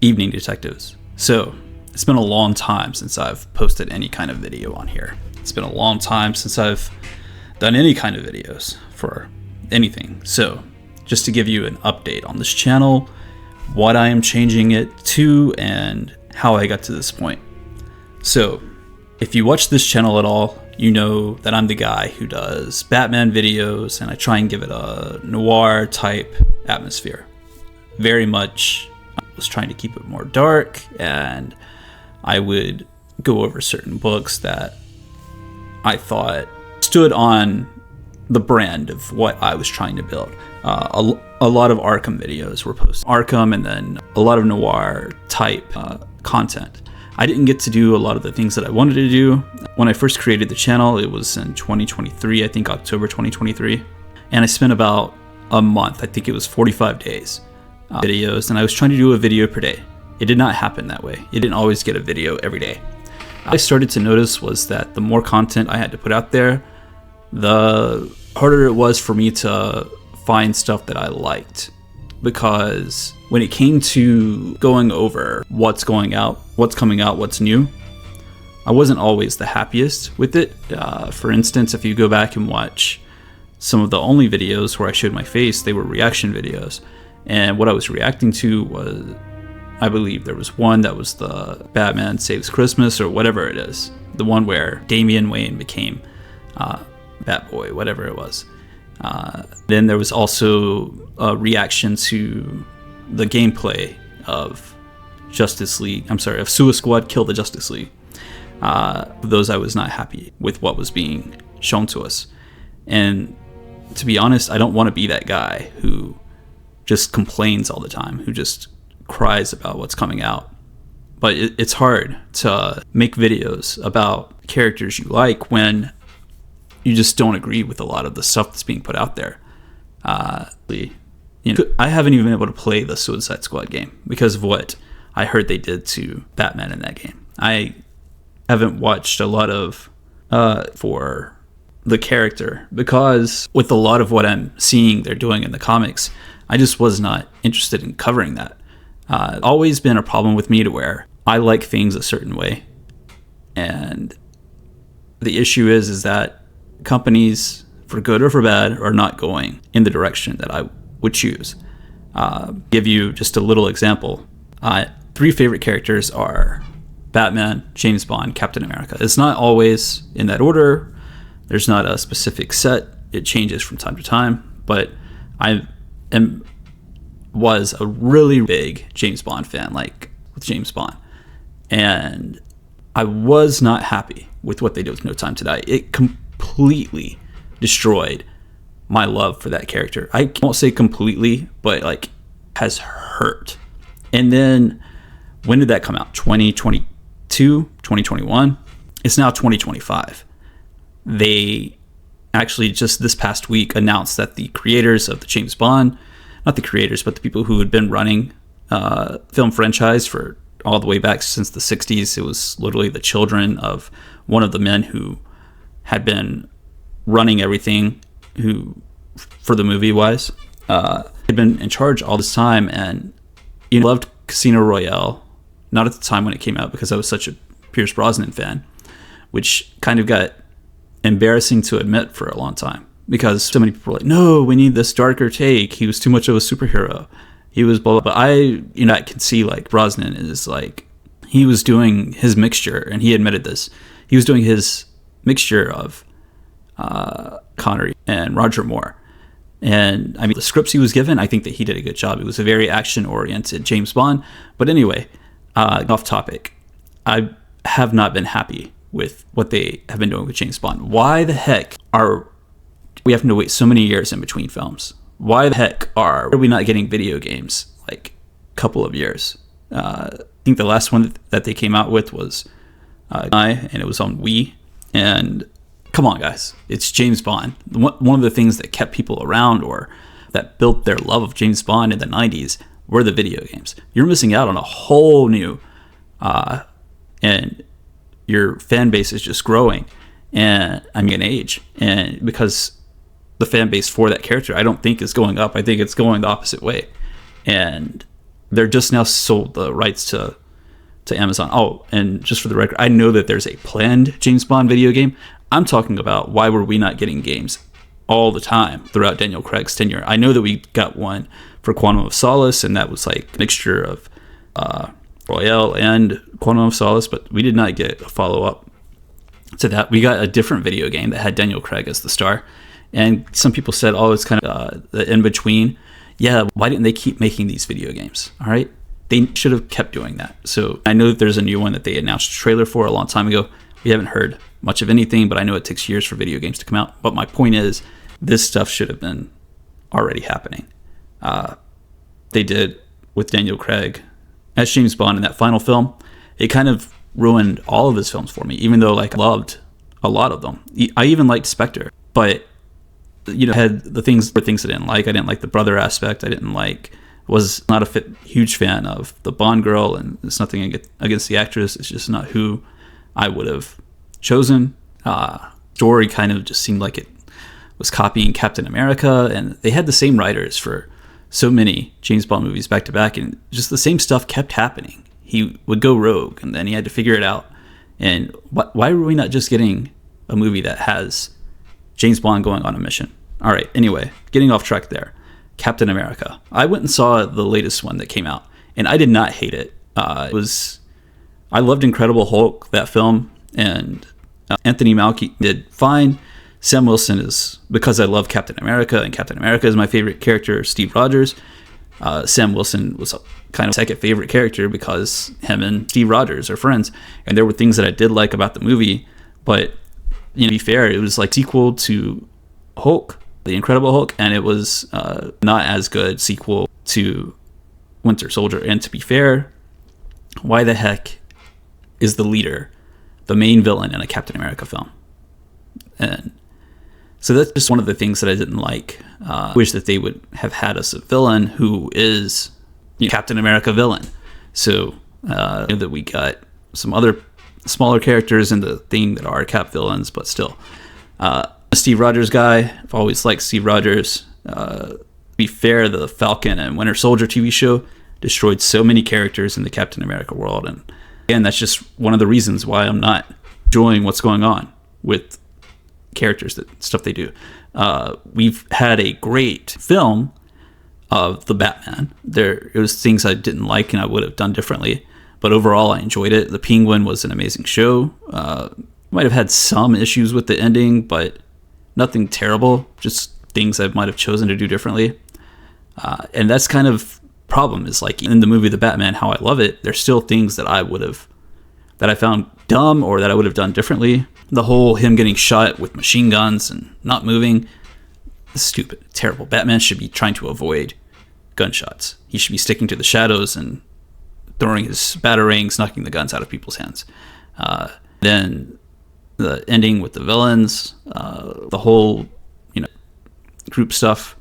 Evening Detectives. So it's been a long time since I've posted any kind of video on here. It's been a long time since I've done any kind of videos for anything. So just to give you an update on this channel, what I am changing it to, and how I got to this point. So if you watch this channel at all, you know that I'm the guy who does Batman videos, and I try and give it a noir type atmosphere. Very much, I was trying to keep it more dark, and I would go over certain books that I thought stood on the brand of what I was trying to build. A lot of Arkham videos were posted. Arkham, and then a lot of noir type content. I didn't get to do a lot of the things that I wanted to do. When I first created the channel, it was in 2023, I think October 2023. And I spent about a month, I think it was 45 days, videos, and I was trying to do a video per day. It did not happen that way. You didn't always get a video every day. What I started to notice was that the more content I had to put out there, the harder it was for me to find stuff that I liked. Because when it came to going over what's going out, what's coming out, what's new, I wasn't always the happiest with it. For instance, if you go back and watch some of the only videos where I showed my face, they were reaction videos. And what I was reacting to was, I believe there was one that was the Batman Saves Christmas or whatever it is. The one where Damian Wayne became Batboy, whatever it was. Then there was also a reaction to the gameplay of of Suicide Squad Kill the Justice League. Those I was not happy with what was being shown to us. And to be honest, I don't want to be that guy who just complains all the time, who just cries about what's coming out. But it's hard to make videos about characters you like when you just don't agree with a lot of the stuff that's being put out there. I haven't even been able to play the Suicide Squad game because of what I heard they did to Batman in that game. I haven't watched a lot of for the character because with a lot of what I'm seeing they're doing in the comics, I just was not interested in covering that. Always been a problem with me to where I like things a certain way, and the issue is that companies, for good or for bad, are not going in the direction that I would choose. Give you just a little example. 3 favorite characters are Batman, James Bond, Captain America. It's not always in that order. There's not a specific set. It changes from time to time. But I was a really big James Bond fan, like with James Bond. And I was not happy with what they did with No Time to Die. It completely destroyed my love for that character. I won't say completely, but like has hurt. And then when did that come out? 2022, 2021? It's now 2025. They actually just this past week announced that the creators of the James Bond, not the creators, but the people who had been running film franchise for all the way back since the 60s, it was literally the children of one of the men who had been running everything for the movie wise, had been in charge all this time. And loved Casino Royale, not at the time when it came out because I was such a Pierce Brosnan fan, which kind of got embarrassing to admit for a long time because so many people were like, no, we need this darker take, he was too much of a superhero, he was blah, blah. But I can see like Brosnan is like, he was doing his mixture, and he admitted this, he was doing his mixture of Connery and Roger Moore. And I mean, the scripts he was given, I think that he did a good job. It was a very action-oriented James Bond. But anyway, off topic, I have not been happy with what they have been doing with James Bond. Why the heck are we having to wait so many years in between films? Why the heck are we not getting video games like a couple of years? I think the last one that they came out with was and it was on Wii. And come on, guys, it's James Bond. One of the things that kept people around or that built their love of James Bond in the 90s were the video games. You're missing out on a whole new, and your fan base is just growing, and I'm in age. And because the fan base for that character, I don't think is going up. I think it's going the opposite way. And they're just now sold the rights to Amazon. Oh, and just for the record, I know that there's a planned James Bond video game. I'm talking about why were we not getting games all the time throughout Daniel Craig's tenure. I know that we got one for Quantum of Solace, and that was like a mixture of Royale and Quantum of Solace, but we did not get a follow-up to that. We got a different video game that had Daniel Craig as the star, and some people said, oh, it's kind of the in-between. Yeah, why didn't they keep making these video games? All right, they should have kept doing that. So I know that there's a new one that they announced a trailer for a long time ago. We haven't heard much of anything, but I know it takes years for video games to come out. But my point is, this stuff should have been already happening. They did with Daniel Craig as James Bond in that final film. It kind of ruined all of his films for me, even though like I loved a lot of them. I even liked Spectre, but had the things I didn't like. I didn't like the brother aspect. Was not a huge fan of the Bond girl, and it's nothing against the actress. It's just not who I would have chosen. Story kind of just seemed like it was copying Captain America, and they had the same writers for so many James Bond movies back to back, and just the same stuff kept happening. He would go rogue, and then he had to figure it out. And why were we not just getting a movie that has James Bond going on a mission? All right, anyway, getting off track there. Captain America. I went and saw the latest one that came out, and I did not hate it. I loved Incredible Hulk, that film, and Anthony Mackie did fine. Sam Wilson is, because I love Captain America, and Captain America is my favorite character, Steve Rogers. Sam Wilson was kind of second favorite character because him and Steve Rogers are friends, and there were things that I did like about the movie, but to be fair, it was like sequel to Hulk, the Incredible Hulk, and it was not as good sequel to Winter Soldier. And to be fair, why the heck is the leader the main villain in a Captain America film? And so that's just one of the things that I didn't like. Wish that they would have had us a villain who is Captain America villain. So that we got some other smaller characters in the thing that are Cap villains, but still. Steve Rogers guy. I've always liked Steve Rogers. To be fair, the Falcon and Winter Soldier TV show destroyed so many characters in the Captain America world, and again, that's just one of the reasons why I'm not enjoying what's going on with characters, stuff they do. We've had a great film of the Batman. It was things I didn't like and I would have done differently, but overall I enjoyed it. The Penguin was an amazing show. Might have had some issues with the ending, but nothing terrible, just things I might have chosen to do differently. And that's kind of problem, is like in the movie The Batman, how I love it, there's still things that I found dumb or that I would have done differently. The whole him getting shot with machine guns and not moving, stupid, terrible. Batman should be trying to avoid gunshots. He should be sticking to the shadows and throwing his batarangs, knocking the guns out of people's hands. Then the ending with the villains, the whole group stuff,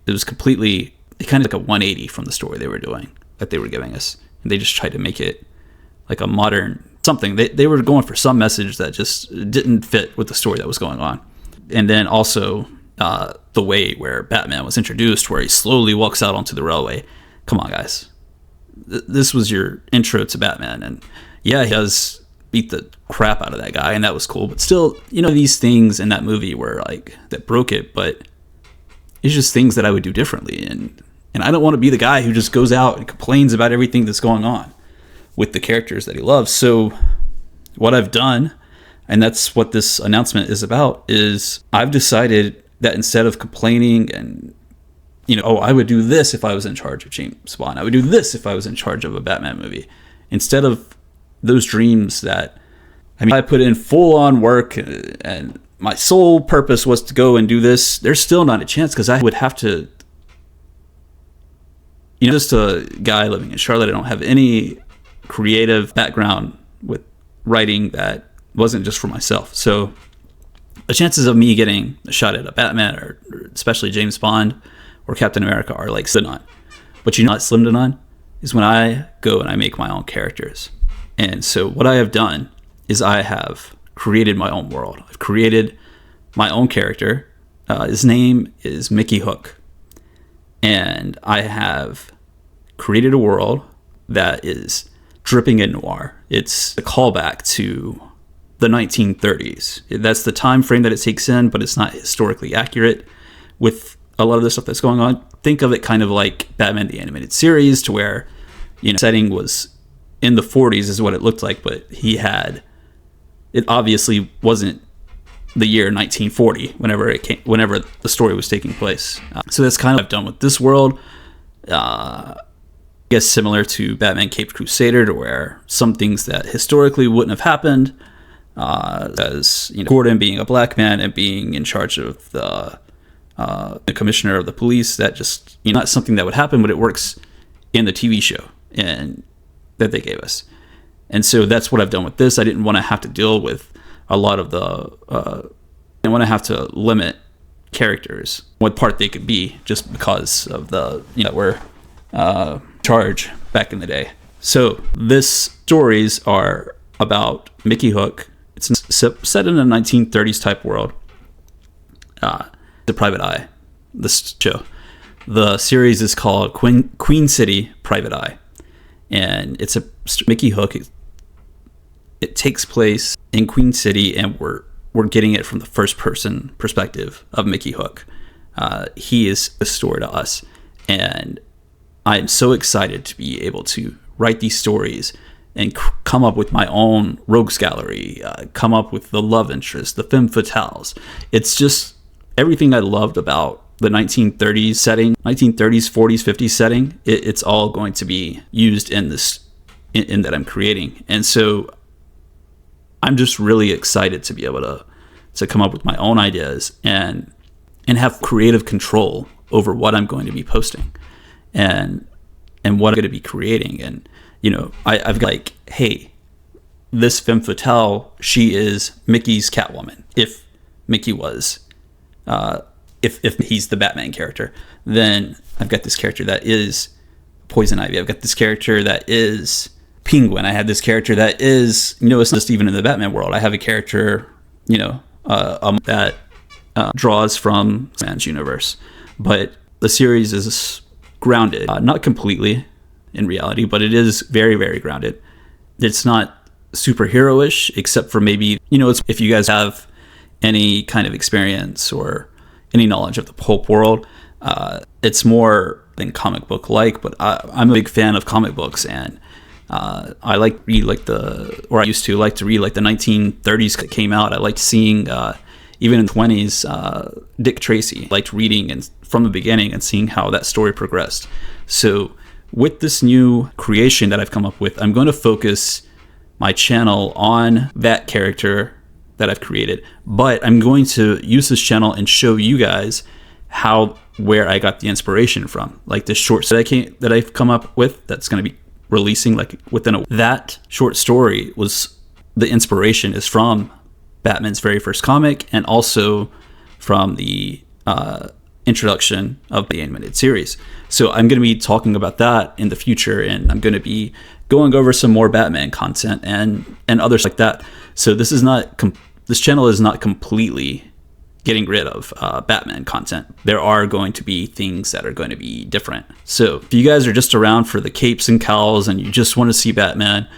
it was completely kind of like a 180 from the story they were doing, that they were giving us, and they just tried to make it like a modern something. They were going for some message that just didn't fit with the story that was going on. And then also the way where Batman was introduced, where he slowly walks out onto the railway. Come on, guys, this was your intro to Batman, and yeah, he does beat the crap out of that guy, and that was cool, but still, these things in that movie were like that broke it, but it's just things that I would do differently. And I don't want to be the guy who just goes out and complains about everything that's going on with the characters that he loves. So what I've done, and that's what this announcement is about, is I've decided that instead of complaining and, I would do this if I was in charge of James Bond, I would do this if I was in charge of a Batman movie, instead of those dreams that, I put in full on work and my sole purpose was to go and do this, there's still not a chance, because I would have to, just a guy living in Charlotte, I don't have any creative background with writing that wasn't just for myself. So the chances of me getting a shot at a Batman, or especially James Bond or Captain America, are like slim to none. But not slim to none is when I go and I make my own characters. And so what I have done is I have created my own world. I've created my own character. His name is Mickey Hook. And I have created a world that is dripping in noir. It's a callback to the 1930s. That's the time frame that it takes in, but it's not historically accurate with a lot of the stuff that's going on. Think of it kind of like Batman the Animated Series, to where, setting was in the 40s is what it looked like, but it obviously wasn't the year 1940 whenever the story was taking place. So that's kind of what I've done with this world. I guess similar to Batman Caped Crusader, to where some things that historically wouldn't have happened, as Gordon being a black man and being in charge of the commissioner of the police, that just not something that would happen, but it works in the TV show and that they gave us. And so that's what I've done with this. I didn't want to have to deal with a lot of I didn't want to have to limit characters, what part they could be, just because of the that were charge back in the day. So this stories are about Mickey Hook. It's set in a 1930s type world. The Private Eye, this show. The series is called Queen City Private Eye, and it's a Mickey Hook. It takes place in Queen City, and we're getting it from the first person perspective of Mickey Hook. He is a story to us, and I am so excited to be able to write these stories and come up with my own rogues gallery, come up with the love interest, the femme fatales. It's just everything I loved about the 1930s setting, 1930s, 40s, 50s setting. It's all going to be used in this, in that I'm creating. And so I'm just really excited to be able to come up with my own ideas and have creative control over what I'm going to be posting and what I'm going to be creating. And I've got like, hey, this femme fatale, she is Mickey's Catwoman. If Mickey was if he's the Batman character, then I've got this character that is Poison Ivy. I've got this character that is Penguin. I have this character that is, it's not just even in the Batman world. I have a character, that draws from Batman's universe. But the series is grounded, not completely in reality, but it is very, very grounded. It's not superhero-ish, except for maybe, it's, if you guys have any kind of experience or any knowledge of the pulp world, it's more than comic book like, but I'm a big fan of comic books, and I I used to like to read like the 1930s that came out. I liked seeing, even in the 20s, Dick Tracy. I liked reading and from the beginning and seeing how that story progressed. So with this new creation that I've come up with, I'm going to focus my channel on that character that I've created, but I'm going to use this channel and show you guys where I got the inspiration from. Like this short that I've come up with, that's going to be releasing like within that short story, was the inspiration is from Batman's very first comic, and also from the introduction of the animated series. So I'm going to be talking about that in the future, and I'm going to be going over some more Batman content and others like that. So this channel is not completely getting rid of Batman content. There are going to be things that are going to be different. So if you guys are just around for the capes and cowls and you just want to see Batman,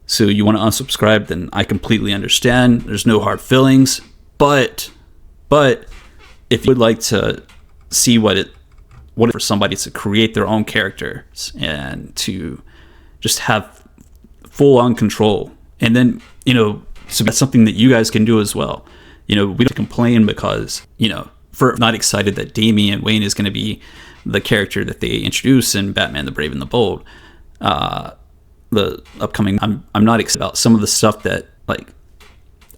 so you want to unsubscribe, then I completely understand. There's no hard feelings. But if you would like to see what for somebody to create their own characters and to just have full on control, and then so that's something that you guys can do as well. We don't complain because for not excited that Damian Wayne is going to be the character that they introduce in Batman the Brave and the Bold. The upcoming, I'm not excited about some of the stuff that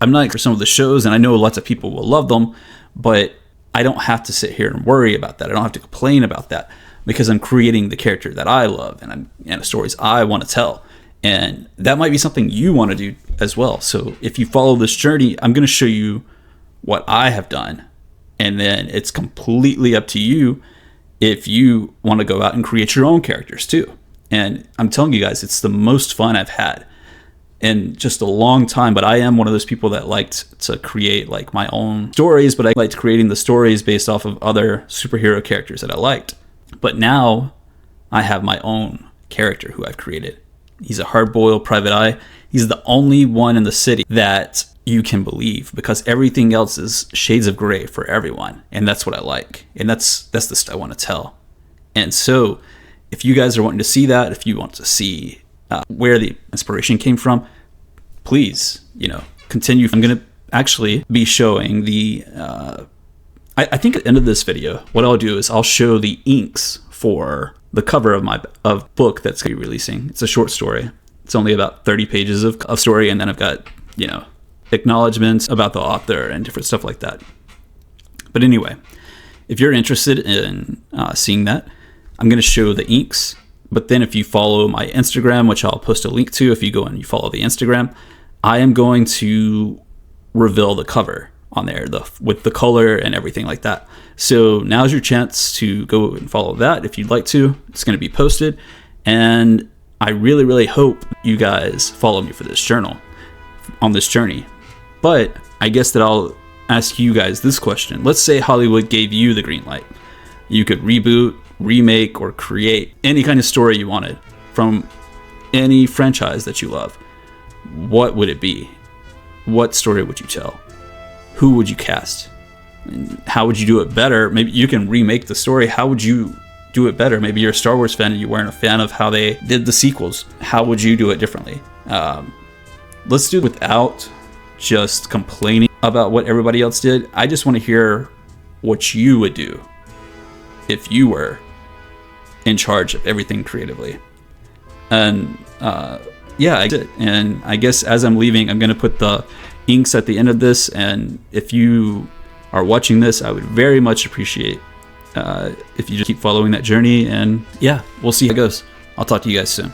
I'm not for some of the shows, and I know lots of people will love them, but I don't have to sit here and worry about that. I don't have to complain about that because I'm creating the character that I love and the stories I want to tell. And that might be something you want to do as well. So if you follow this journey, I'm going to show you what I have done. And then it's completely up to you if you want to go out and create your own characters too. And I'm telling you guys, it's the most fun I've had in just a long time. But I am one of those people that liked to create like my own stories, but I liked creating the stories based off of other superhero characters that I liked. But now I have my own character who I've created. He's a hard-boiled private eye. He's the only one in the city that you can believe, because everything else is shades of gray for everyone. And that's what I like. And that's the stuff I want to tell. And so if you guys are wanting to see that, if you want to see where the inspiration came from, please, continue. I'm going to actually be showing the, I think at the end of this video, what I'll do is I'll show the inks for the cover of my book that's going to be releasing. It's a short story. It's only about 30 pages of story. And then I've got, acknowledgments about the author and different stuff like that. But anyway, if you're interested in seeing that, I'm going to show the inks. But then if you follow my Instagram, which I'll post a link to, if you go and you follow the Instagram, I am going to reveal the cover on there with the color and everything like that. So now's your chance to go and follow that if you'd like to. It's going to be posted. And I really, really hope you guys follow me for this on this journey. But I guess that I'll ask you guys this question. Let's say Hollywood gave you the green light. You could reboot, remake, or create any kind of story you wanted from any franchise that you love. What would it be? What story would you tell? Who would you cast? And how would you do it better? Maybe you can remake the story. How would you do it better? Maybe you're a Star Wars fan and you weren't a fan of how they did the sequels. How would you do it differently? Let's do it without just complaining about what everybody else did. I just want to hear what you would do if you were in charge of everything creatively. And yeah, I did. And I guess as I'm leaving, I'm going to put the inks at the end of this. And if you are watching this, I would very much appreciate if you just keep following that journey. And yeah, we'll see how it goes. I'll talk to you guys soon.